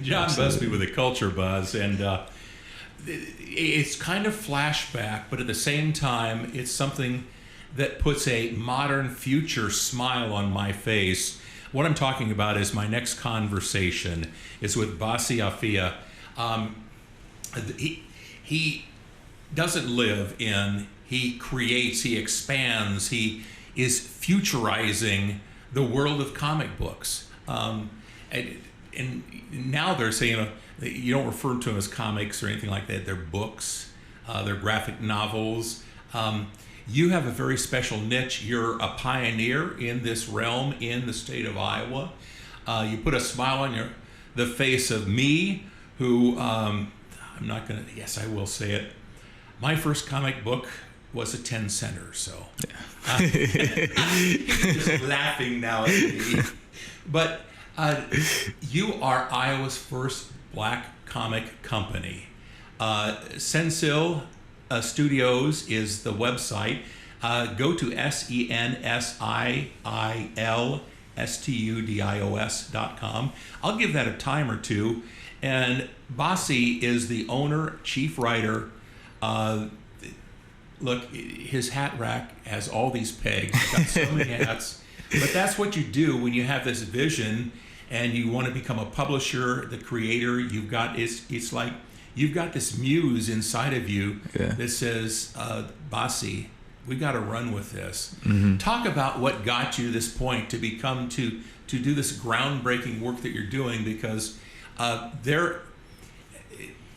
John Busbee with a culture buzz, and it's kind of flashback, but at the same time, it's something that puts a modern future smile on my face. What I'm talking about is my next conversation is with Basi Affia. He doesn't live in, he creates, he expands, he is futurizing the world of comic books. And now they're saying, you don't refer to them as comics or anything like that. They're books, they're graphic novels. You have a very special niche. You're a pioneer in this realm in the state of Iowa. You put a smile on the face of me, who, I'm not going to, yes, I will say it. My first comic book was a 10-center, so. Just laughing now at me. But you are Iowa's first black comic company. Sensiil Studios is the website. Go to sensiilstudios.com. I'll give that a time or two. And Basi is the owner, chief writer. Look, his hat rack has all these pegs. He's got so many hats. But that's what you do when you have this vision and you want to become a publisher, the creator. You've got it's like you've got this muse inside of you that says, Basi, we got to run with this. Mm-hmm. Talk about what got you to this point to become to do this groundbreaking work that you're doing, because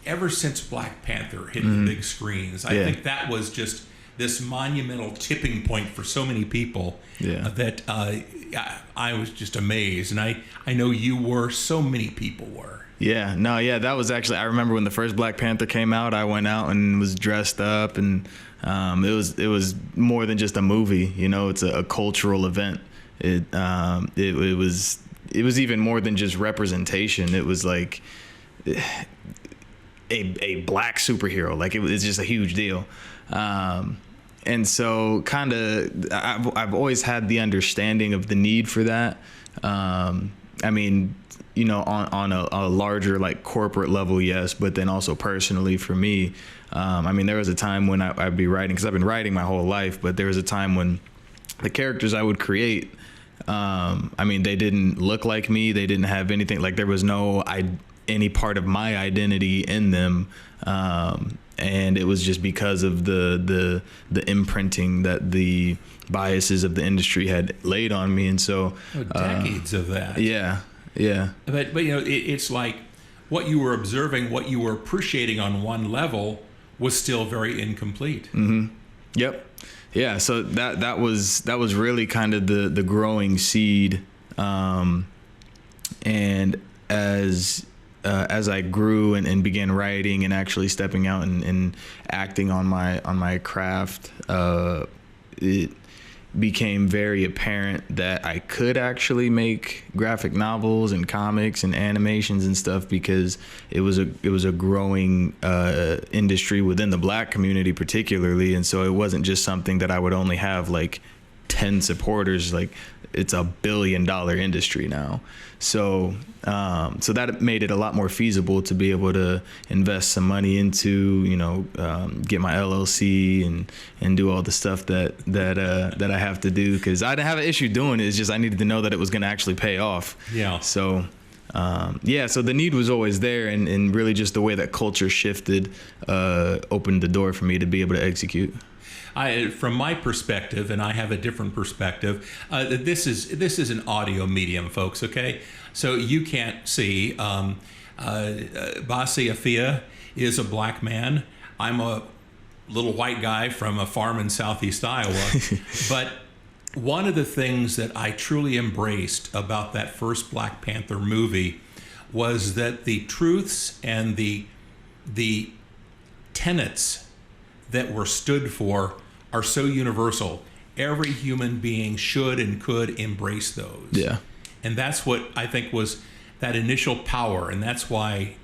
ever since Black Panther hit the big screens, I think that was just this monumental tipping point for so many people that I was just amazed. And I know you were, so many people were. That was actually, I remember when the first Black Panther came out, I went out and was dressed up, and it was more than just a movie, it's a cultural event. It was even more than just representation. It was like a black superhero. Like it's just a huge deal. And so kind of I've always had the understanding of the need for that. I mean, on a larger like corporate level, yes, but then also personally for me, I mean, there was a time when I'd be writing, because I've been writing my whole life, but there was a time when the characters I would create, I mean, they didn't look like me. They didn't have anything, like there was no any part of my identity in them. And it was just because of the imprinting that the biases of the industry had laid on me. And so decades of that. Yeah. But it's like what you were observing, what you were appreciating on one level was still very incomplete. Mm-hmm. Yep. Yeah. So that was really kind of the growing seed. And as I grew and began writing and actually stepping out and acting on my craft, it became very apparent that I could actually make graphic novels and comics and animations and stuff, because it was a growing industry within the black community particularly. And so it wasn't just something that I would only have like 10 supporters. Like, it's $1 billion industry now. So that made it a lot more feasible to be able to invest some money into, get my LLC and do all the stuff that I have to do, because I didn't have an issue doing it. It's just I needed to know that it was going to actually pay off. Yeah. So so the need was always there, and really just the way that culture shifted opened the door for me to be able to execute. From my perspective, and I have a different perspective, this is an audio medium, folks, okay? So you can't see. Basi Affia is a black man. I'm a little white guy from a farm in southeast Iowa. But one of the things that I truly embraced about that first Black Panther movie was that the truths and the tenets that were stood for are so universal. Every human being should and could embrace those. Yeah. And that's what I think was that initial power, and that's why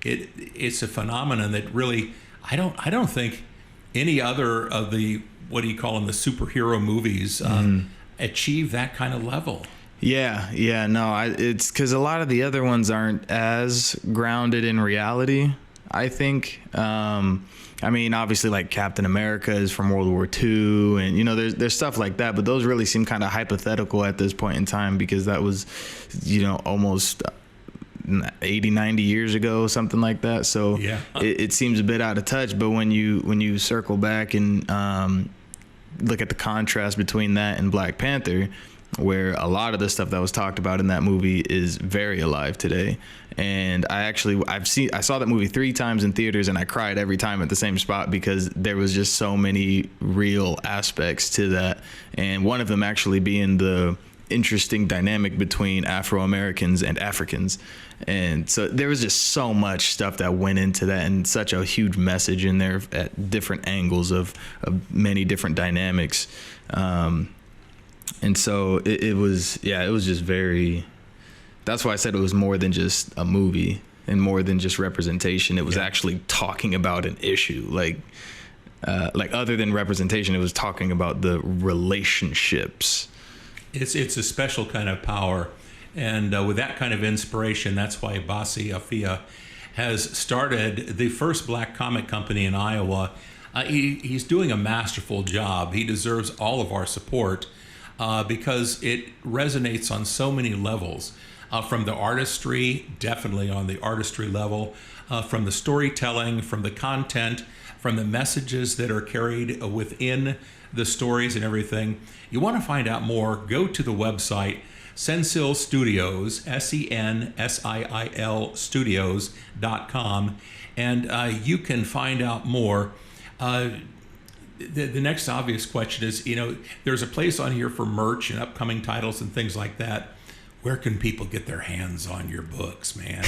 it's a phenomenon that really I don't think any other of the, what do you call them, the superhero movies achieve that kind of level. Yeah, no, it's because a lot of the other ones aren't as grounded in reality, I think. I mean, obviously, like Captain America is from World War II, and you know, there's stuff like that, but those really seem kind of hypothetical at this point in time, because that was, you know, almost 80, 90 years ago, something like that. So yeah. it seems a bit out of touch. But when you circle back and look at the contrast between that and Black Panther, where a lot of the stuff that was talked about in that movie is very alive today. And I saw that movie 3 times in theaters, and I cried every time at the same spot, because there was just so many real aspects to that. And one of them actually being the interesting dynamic between Afro-Americans and Africans. And so there was just so much stuff that went into that, and such a huge message in there at different angles of many different dynamics. And so it was just very, that's why I said it was more than just a movie and more than just representation. It was actually talking about an issue, like other than representation, it was talking about the relationships. It's a special kind of power. And with that kind of inspiration, that's why Basi Affia has started the first black comic company in Iowa. He's doing a masterful job. He deserves all of our support. Because it resonates on so many levels, from the artistry, definitely on the artistry level, from the storytelling, from the content, from the messages that are carried within the stories and everything. You want to find out more, go to the website, Sensiil Studios, Sensiil Studios.com, and you can find out more. The next obvious question is, you know, there's a place on here for merch and upcoming titles and things like that. Where can people get their hands on your books, man?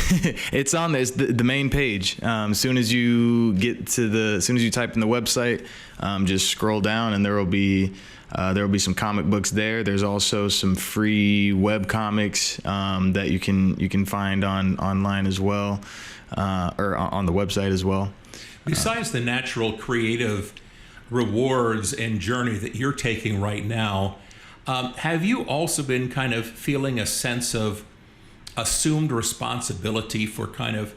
It's on this, the main page. As soon as you type in the website, just scroll down, and there will be some comic books there. There's also some free web comics that you can find online as well, or on the website as well. Besides the natural creative rewards and journey that you're taking right now, have you also been kind of feeling a sense of assumed responsibility for kind of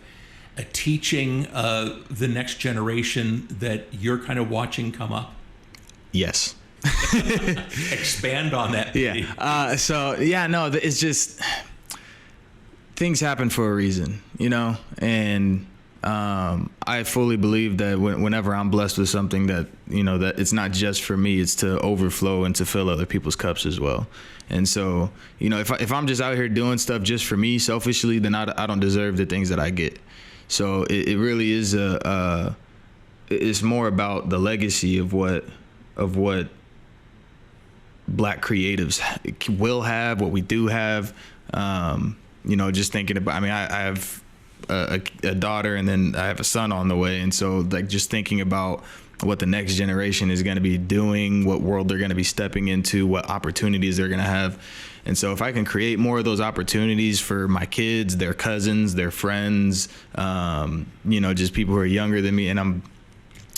teaching the next generation that you're kind of watching come up? Yes. Expand on that. Yeah. It's just, things happen for a reason, you know, and I fully believe that whenever I'm blessed with something, that, you know, that it's not just for me, it's to overflow and to fill other people's cups as well. And so, you know, if I'm just out here doing stuff just for me selfishly, then I don't deserve the things that I get. So it really is it's more about the legacy of what black creatives will have, what we do have. You know, just thinking about, I mean, I have a daughter, and then I have a son on the way, and so like just thinking about what the next generation is going to be doing, what world they're going to be stepping into, what opportunities they're going to have. And so if I can create more of those opportunities for my kids, their cousins, their friends, you know, just people who are younger than me, and I'm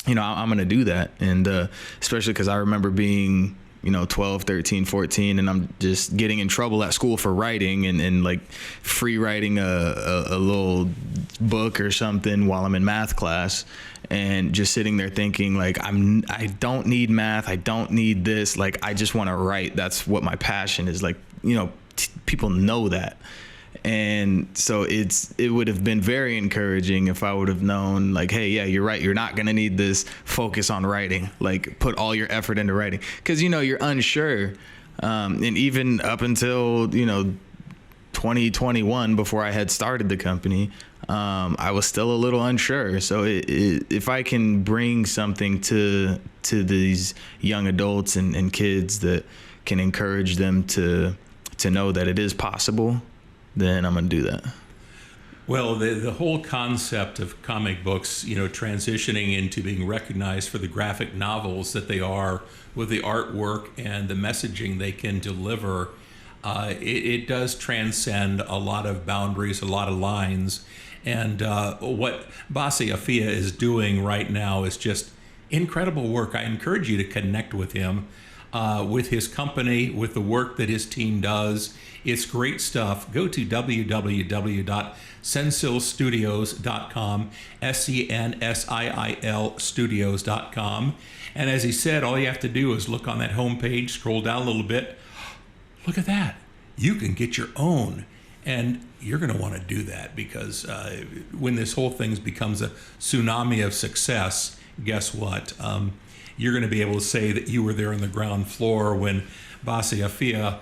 going to do that. And especially because I remember being, you know, 12, 13, 14, and I'm just getting in trouble at school for writing and like free writing a little book or something while I'm in math class, and just sitting there thinking like, I don't need math, I don't need this, like I just want to write. That's what my passion is. Like, you know, people know that. And so it would have been very encouraging if I would have known, like, hey, yeah, you're right, you're not going to need this, focus on writing, like put all your effort into writing, because, you know, you're unsure. And even up until, you know, 2021, before I had started the company, I was still a little unsure. So if I can bring something to these young adults and kids that can encourage them to know that it is possible, then I'm going to do that. Well, the whole concept of comic books, you know, transitioning into being recognized for the graphic novels that they are, with the artwork and the messaging they can deliver, it does transcend a lot of boundaries, a lot of lines. And what Basi Affia is doing right now is just incredible work. I encourage you to connect with him. with his company, with the work that his team does. It's great stuff. Go to www.sensiilstudios.com, Sensiil studios.com. And as he said, all you have to do is look on that homepage, scroll down a little bit. Look at that. You can get your own. And you're going to want to do that because when this whole thing becomes a tsunami of success, guess what? You're going to be able to say that you were there on the ground floor when Basi Affia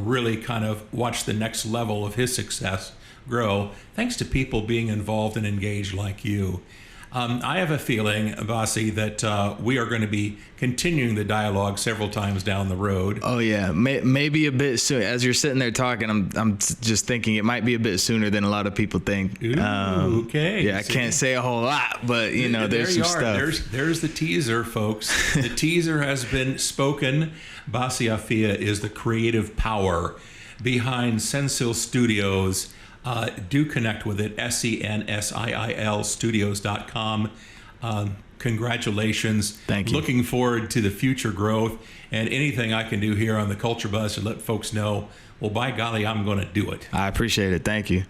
really kind of watched the next level of his success grow, thanks to people being involved and engaged like you. I have a feeling, Basi, that we are going to be continuing the dialogue several times down the road. Oh yeah, maybe a bit soon. As you're sitting there talking, I'm just thinking it might be a bit sooner than a lot of people think. Ooh, okay. Yeah, I can't say a whole lot, but there's some stuff. There's the teaser, folks. The teaser has been spoken. Basi Affia is the creative power behind Sensiil Studios. Do connect with it, Sensiil studios.com. Congratulations. Thank you. Looking forward to the future growth, and anything I can do here on the Culture Buzz to let folks know, well, by golly, I'm going to do it. I appreciate it. Thank you.